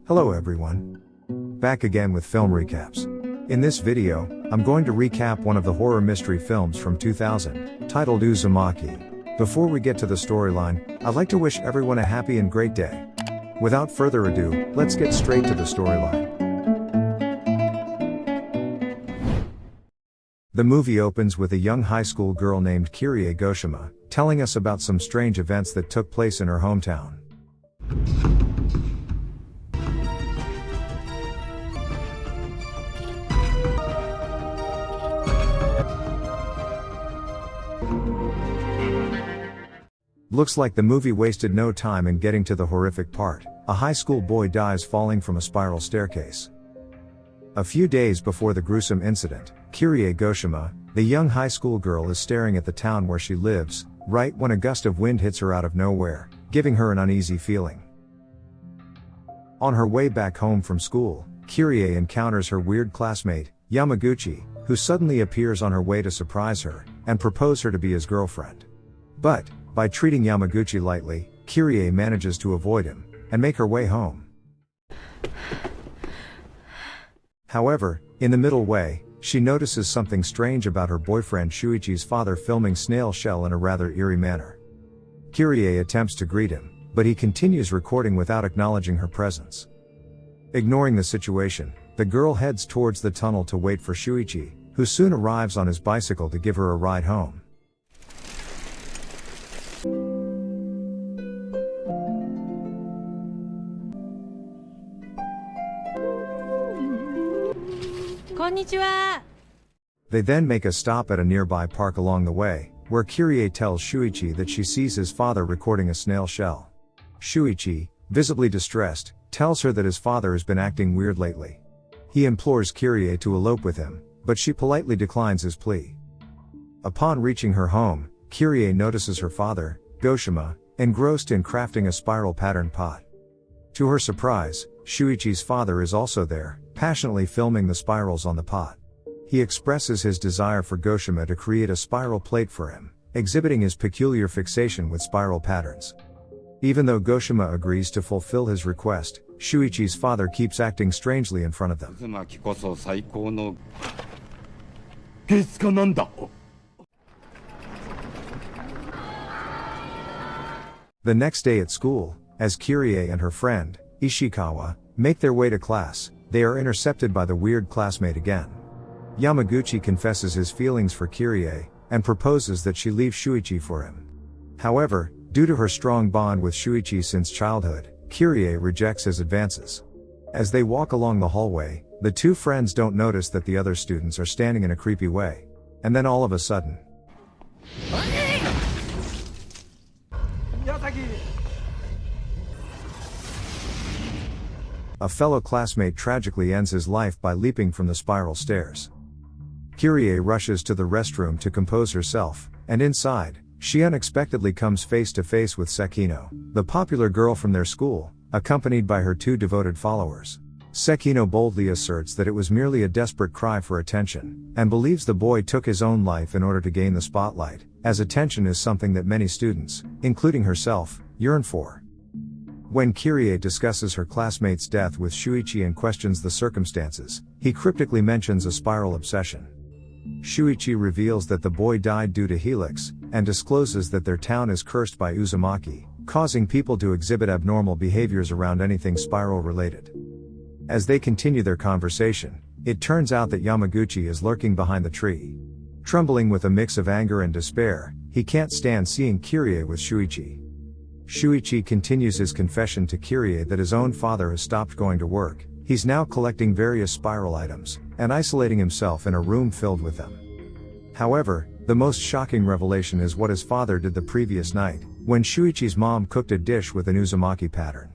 Hello everyone. Back again with film recaps. In this video, I'm going to recap one of the horror mystery films from 2000, titled Uzumaki. Before we get to the storyline, I'd like to wish everyone a happy and great day. Without further ado, let's get straight to the storyline. The movie opens with a young high school girl named Kirie Goshima, telling us about some strange events that took place in her hometown. Looks like the movie wasted no time in getting to the horrific part. A high school boy dies falling from a spiral staircase. A few days before the gruesome incident, Kirie Goshima, the young high school girl, is staring at the town where she lives, right when a gust of wind hits her out of nowhere, giving her an uneasy feeling. On her way back home from school, Kirie encounters her weird classmate, Yamaguchi, who suddenly appears on her way to surprise her, and propose her to be his girlfriend. But, by treating Yamaguchi lightly, Kirie manages to avoid him, and make her way home. However, in the middle way, she notices something strange about her boyfriend Shuichi's father filming snail shell in a rather eerie manner. Kirie attempts to greet him, but he continues recording without acknowledging her presence. Ignoring the situation, the girl heads towards the tunnel to wait for Shuichi, who soon arrives on his bicycle to give her a ride home. Konnichiwa. They then make a stop at a nearby park along the way, where Kirie tells Shuichi that she sees his father recording a snail shell. Shuichi, visibly distressed, tells her that his father has been acting weird lately. He implores Kirie to elope with him, but she politely declines his plea. Upon reaching her home, Kirie notices her father, Goshima, engrossed in crafting a spiral pattern pot. To her surprise, Shuichi's father is also there, passionately filming the spirals on the pot. He expresses his desire for Goshima to create a spiral plate for him, exhibiting his peculiar fixation with spiral patterns. Even though Goshima agrees to fulfill his request, Shuichi's father keeps acting strangely in front of them. The next day at school, as Kirie and her friend, Ishikawa, make their way to class, they are intercepted by the weird classmate again. Yamaguchi confesses his feelings for Kirie, and proposes that she leave Shuichi for him. However, due to her strong bond with Shuichi since childhood, Kirie rejects his advances. As they walk along the hallway, the two friends don't notice that the other students are standing in a creepy way. And then all of a sudden, a fellow classmate tragically ends his life by leaping from the spiral stairs. Kirie rushes to the restroom to compose herself, and inside, she unexpectedly comes face to face with Sekino, the popular girl from their school, accompanied by her two devoted followers. Sekino boldly asserts that it was merely a desperate cry for attention, and believes the boy took his own life in order to gain the spotlight, as attention is something that many students, including herself, yearn for. When Kirie discusses her classmate's death with Shuichi and questions the circumstances, he cryptically mentions a spiral obsession. Shuichi reveals that the boy died due to Helix, and discloses that their town is cursed by Uzumaki, causing people to exhibit abnormal behaviors around anything spiral related. As they continue their conversation, it turns out that Yamaguchi is lurking behind the tree. Trembling with a mix of anger and despair, he can't stand seeing Kirie with Shuichi. Shuichi continues his confession to Kirie that his own father has stopped going to work. He's now collecting various spiral items, and isolating himself in a room filled with them. However, the most shocking revelation is what his father did the previous night, when Shuichi's mom cooked a dish with an Uzumaki pattern.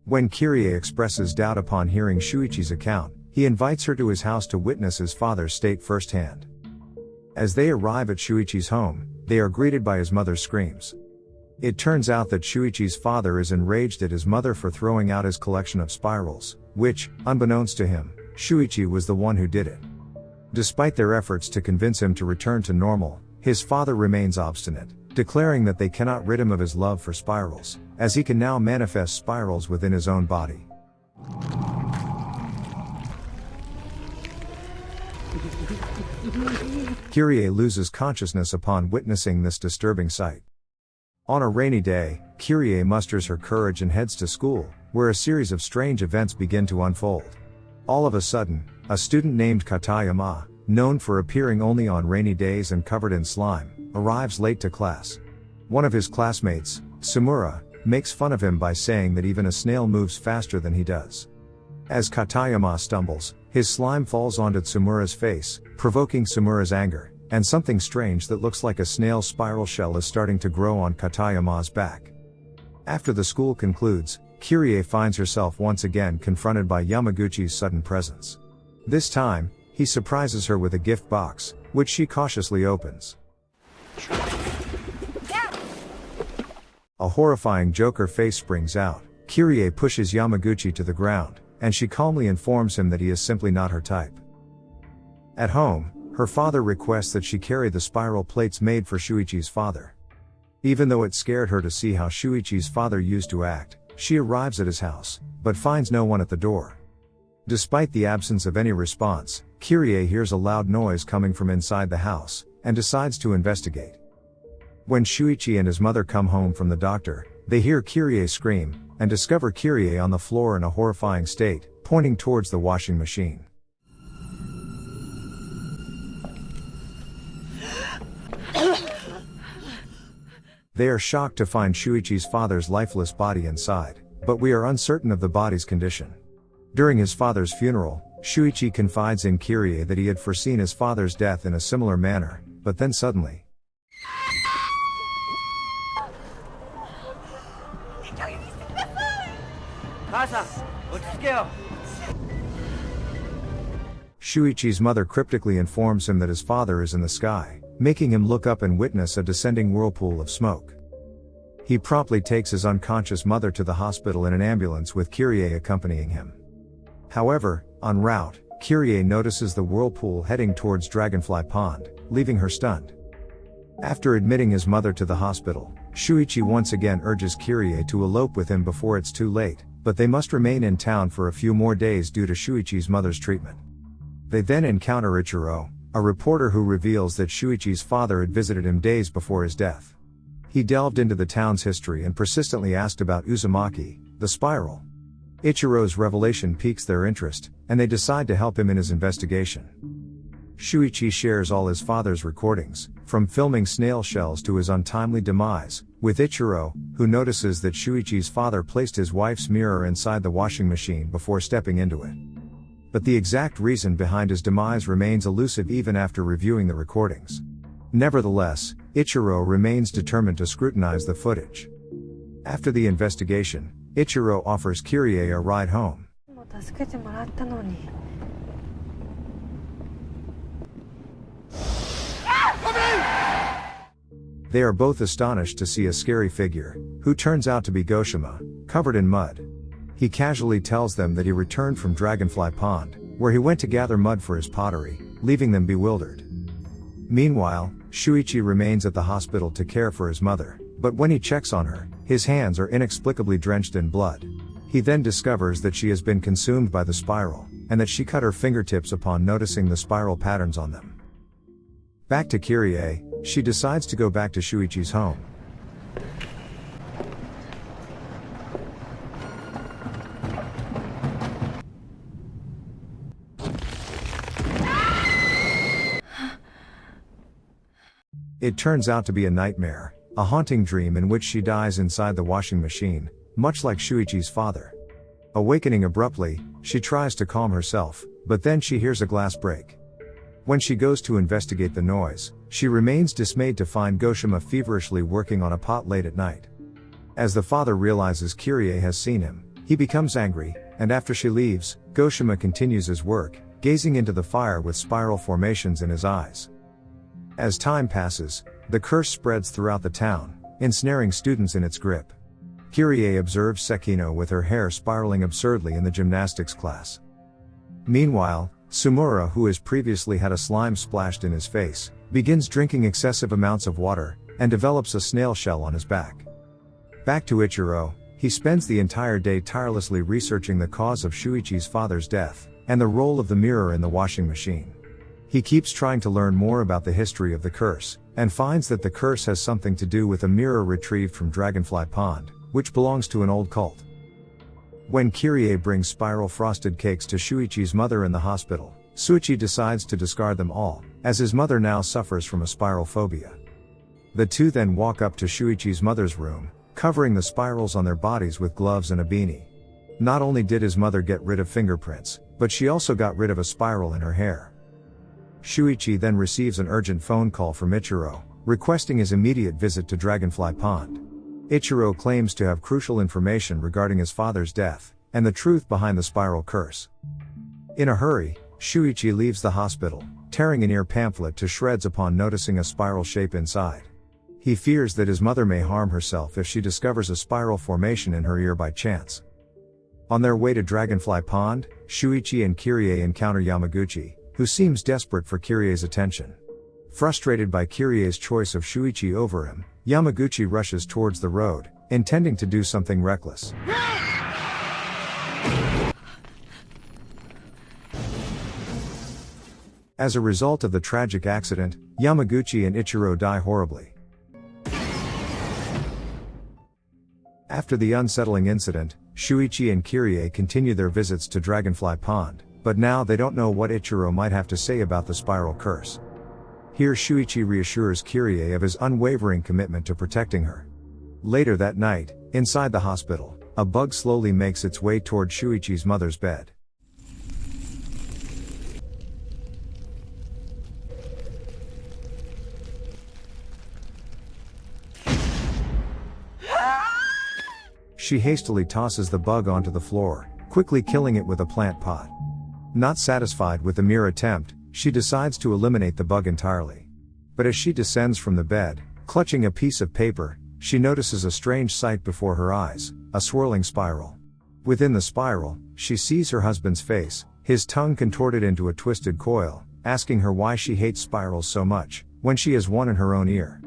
When Kirie expresses doubt upon hearing Shuichi's account, he invites her to his house to witness his father's state firsthand. As they arrive at Shuichi's home, They are greeted by his mother's screams. It turns out that Shuichi's father is enraged at his mother for throwing out his collection of spirals, which, unbeknownst to him, Shuichi was the one who did it. Despite their efforts to convince him to return to normal, his father remains obstinate, declaring that they cannot rid him of his love for spirals, as he can now manifest spirals within his own body. Kyrie loses consciousness upon witnessing this disturbing sight. On a rainy day, Kyrie musters her courage and heads to school, where a series of strange events begin to unfold. All of a sudden, a student named Katayama, known for appearing only on rainy days and covered in slime, arrives late to class. One of his classmates, Sumura, makes fun of him by saying that even a snail moves faster than he does. As Katayama stumbles, his slime falls onto Sumura's face, provoking Sumura's anger, and something strange that looks like a snail's spiral shell is starting to grow on Katayama's back. After the school concludes, Kyrie finds herself once again confronted by Yamaguchi's sudden presence. This time, he surprises her with a gift box, which she cautiously opens. A horrifying Joker face springs out. Kyrie pushes Yamaguchi to the ground, and she calmly informs him that he is simply not her type. At home, her father requests that she carry the spiral plates made for Shuichi's father. Even though it scared her to see how Shuichi's father used to act, she arrives at his house, but finds no one at the door. Despite the absence of any response, Kyrie hears a loud noise coming from inside the house, and decides to investigate. When Shuichi and his mother come home from the doctor, they hear Kyrie scream, and discover Kyrie on the floor in a horrifying state, pointing towards the washing machine. They are shocked to find Shuichi's father's lifeless body inside, but we are uncertain of the body's condition. During his father's funeral, Shuichi confides in Kyrie that he had foreseen his father's death in a similar manner, but then suddenly, Shuichi's mother cryptically informs him that his father is in the sky, making him look up and witness a descending whirlpool of smoke. He promptly takes his unconscious mother to the hospital in an ambulance with Kyrie accompanying him. However, en route, Kyrie notices the whirlpool heading towards Dragonfly Pond, leaving her stunned. After admitting his mother to the hospital, Shuichi once again urges Kyrie to elope with him before it's too late, but they must remain in town for a few more days due to Shuichi's mother's treatment. They then encounter Ichiro, a reporter who reveals that Shuichi's father had visited him days before his death. He delved into the town's history and persistently asked about Uzumaki, the spiral. Ichiro's revelation piques their interest, and they decide to help him in his investigation. Shuichi shares all his father's recordings, from filming snail shells to his untimely demise, with Ichiro, who notices that Shuichi's father placed his wife's mirror inside the washing machine before stepping into it. But the exact reason behind his demise remains elusive even after reviewing the recordings. Nevertheless, Ichiro remains determined to scrutinize the footage. After the investigation, Ichiro offers Kyrie a ride home. They are both astonished to see a scary figure, who turns out to be Goshima, covered in mud. He casually tells them that he returned from Dragonfly Pond, where he went to gather mud for his pottery, leaving them bewildered. Meanwhile, Shuichi remains at the hospital to care for his mother, but when he checks on her, his hands are inexplicably drenched in blood. He then discovers that she has been consumed by the spiral, and that she cut her fingertips upon noticing the spiral patterns on them. Back to Kyrie, she decides to go back to Shuichi's home. It turns out to be a nightmare, a haunting dream in which she dies inside the washing machine, much like Shuichi's father. Awakening abruptly, she tries to calm herself, but then she hears a glass break. When she goes to investigate the noise, she remains dismayed to find Goshima feverishly working on a pot late at night. As the father realizes Kyrie has seen him, he becomes angry, and after she leaves, Goshima continues his work, gazing into the fire with spiral formations in his eyes. As time passes, The curse spreads throughout the town, ensnaring students in its grip. Kyrie observes Sekino with her hair spiraling absurdly in the gymnastics class. Meanwhile, Sumura, who has previously had a slime splashed in his face, begins drinking excessive amounts of water, and develops a snail shell on his back. Back to Ichiro, he spends the entire day tirelessly researching the cause of Shuichi's father's death, and the role of the mirror in the washing machine. He keeps trying to learn more about the history of the curse, and finds that the curse has something to do with a mirror retrieved from Dragonfly Pond, which belongs to an old cult. When Kyrie brings spiral frosted cakes to Shuichi's mother in the hospital, Shuichi decides to discard them all, as his mother now suffers from a spiral phobia. The two then walk up to Shuichi's mother's room, covering the spirals on their bodies with gloves and a beanie. Not only did his mother get rid of fingerprints, but she also got rid of a spiral in her hair. Shuichi then receives an urgent phone call from Ichiro, requesting his immediate visit to Dragonfly Pond. Ichiro claims to have crucial information regarding his father's death, and the truth behind the spiral curse. In a hurry, Shuichi leaves the hospital, tearing an ear pamphlet to shreds upon noticing a spiral shape inside. He fears that his mother may harm herself if she discovers a spiral formation in her ear by chance. On their way to Dragonfly Pond, Shuichi and Kyrie encounter Yamaguchi, who seems desperate for Kyrie's attention. Frustrated by Kyrie's choice of Shuichi over him, Yamaguchi rushes towards the road, intending to do something reckless. As a result of the tragic accident, Yamaguchi and Ichiro die horribly. After the unsettling incident, Shuichi and Kyrie continue their visits to Dragonfly Pond, but now they don't know what Ichiro might have to say about the spiral curse. Here Shuichi reassures Kyrie of his unwavering commitment to protecting her. Later that night, inside the hospital, a bug slowly makes its way toward Shuichi's mother's bed. She hastily tosses the bug onto the floor, quickly killing it with a plant pot. Not satisfied with the mere attempt, she decides to eliminate the bug entirely. But as she descends from the bed, clutching a piece of paper, she notices a strange sight before her eyes, a swirling spiral. Within the spiral, she sees her husband's face, his tongue contorted into a twisted coil, asking her why she hates spirals so much, when she has one in her own ear.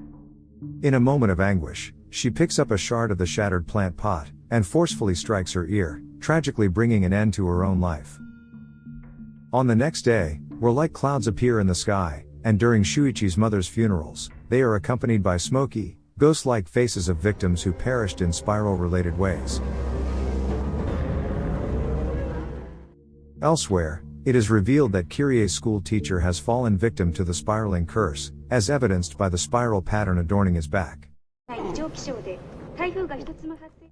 In a moment of anguish, she picks up a shard of the shattered plant pot, and forcefully strikes her ear, tragically bringing an end to her own life. On the next day, warlike clouds appear in the sky, and during Shuichi's mother's funerals, they are accompanied by smoky, ghost-like faces of victims who perished in spiral-related ways. Elsewhere, it is revealed that Kyrie's school teacher has fallen victim to the spiraling curse, as evidenced by the spiral pattern adorning his back.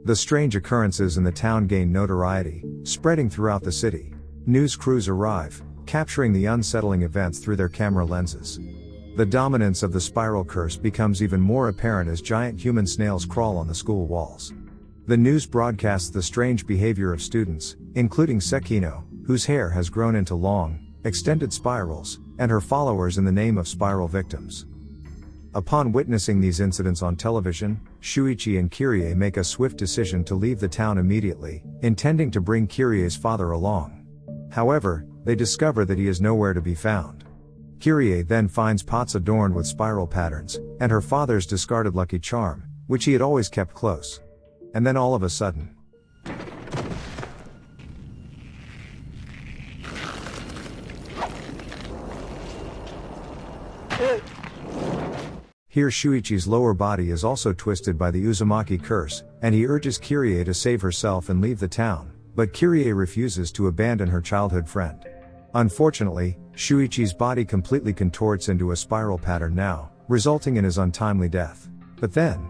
The strange occurrences in the town gain notoriety, spreading throughout the city. News crews arrive, capturing the unsettling events through their camera lenses. The dominance of the spiral curse becomes even more apparent as giant human snails crawl on the school walls. The news broadcasts the strange behavior of students, including Sekino, whose hair has grown into long, extended spirals, and her followers in the name of spiral victims. Upon witnessing these incidents on television, Shuichi and Kyrie make a swift decision to leave the town immediately, intending to bring Kyrie's father along. However, they discover that he is nowhere to be found. Kyrie then finds pots adorned with spiral patterns, and her father's discarded lucky charm, which he had always kept close. And then all of a sudden, here Shuichi's lower body is also twisted by the Uzumaki curse, and he urges Kyrie to save herself and leave the town, but Kyrie refuses to abandon her childhood friend. Unfortunately, Shuichi's body completely contorts into a spiral pattern now, resulting in his untimely death. But then,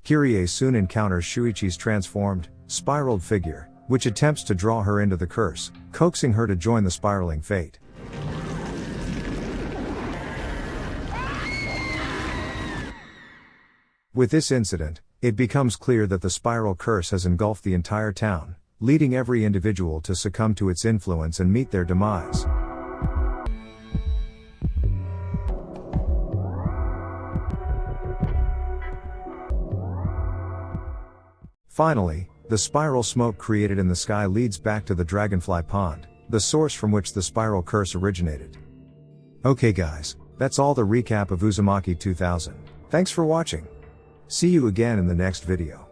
Kyrie soon encounters Shuichi's transformed, spiraled figure, which attempts to draw her into the curse, coaxing her to join the spiraling fate. With this incident, it becomes clear that the spiral curse has engulfed the entire town, leading every individual to succumb to its influence and meet their demise. Finally, the spiral smoke created in the sky leads back to the dragonfly pond, the source from which the spiral curse originated. Okay guys, that's all the recap of Uzumaki 2000. Thanks for watching. See you again in the next video.